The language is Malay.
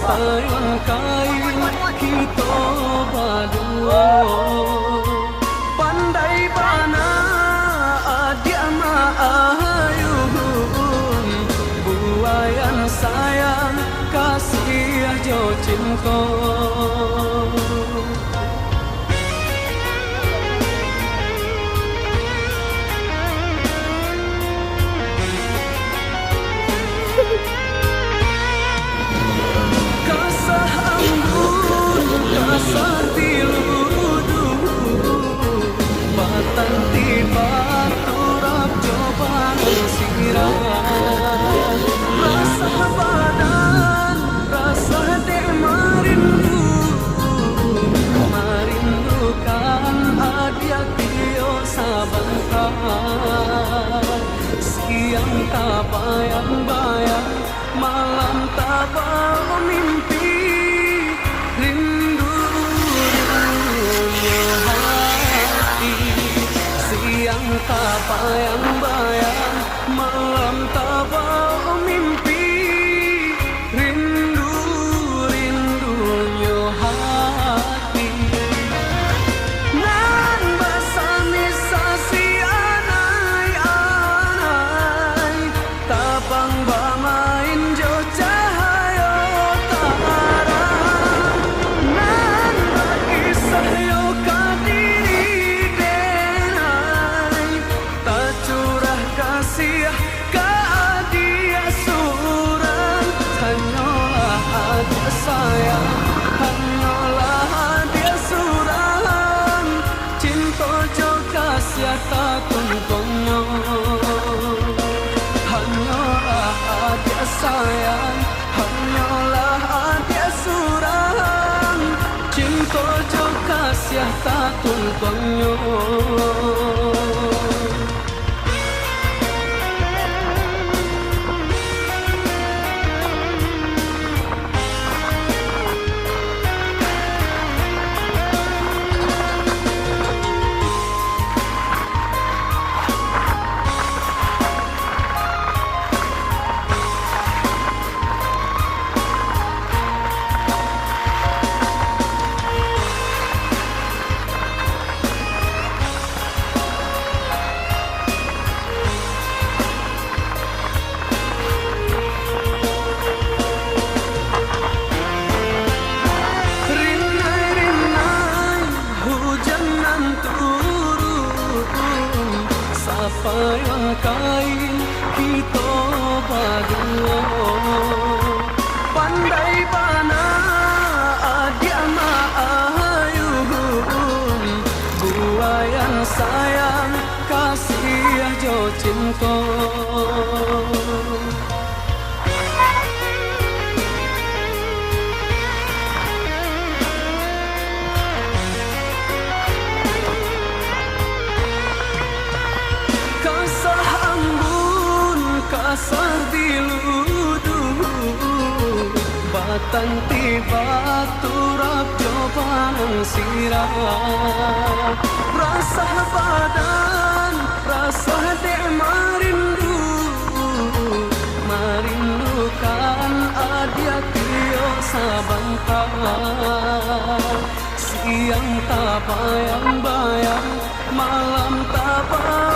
payon kain kita berdua. Pandai bana adia maayun, buayan sayang kasih jo cinta. Siang tak bayang-bayang, malam tak bau mimpi, rindu rindunya hati. Siang tak bayang-bayang, malam tak bau mimpi, rindu rindunya hati. Nan basami sasi anai-anai, tabang bamain jo cahaya tarang. Nan bakisah yo kadiri denai, tak curah kasih ka dia surang. Hanyalah ada sayang, hanyalah dia surang. Cinta jo kasih takun konyo, hanyalah dia sayang, hanyalah dia surang. Cinta jo kasih takun konyo. Payon kain kita berdua. Pandai bana adia maayun, buayan sayang kasih jo cinta. Kasar diludu, batan tiba turap jobang sirah. Rasa badan, rasa dek marindu, marindukan adia kio sabangkang. Siang tak bayang-bayang, malam tak bayang.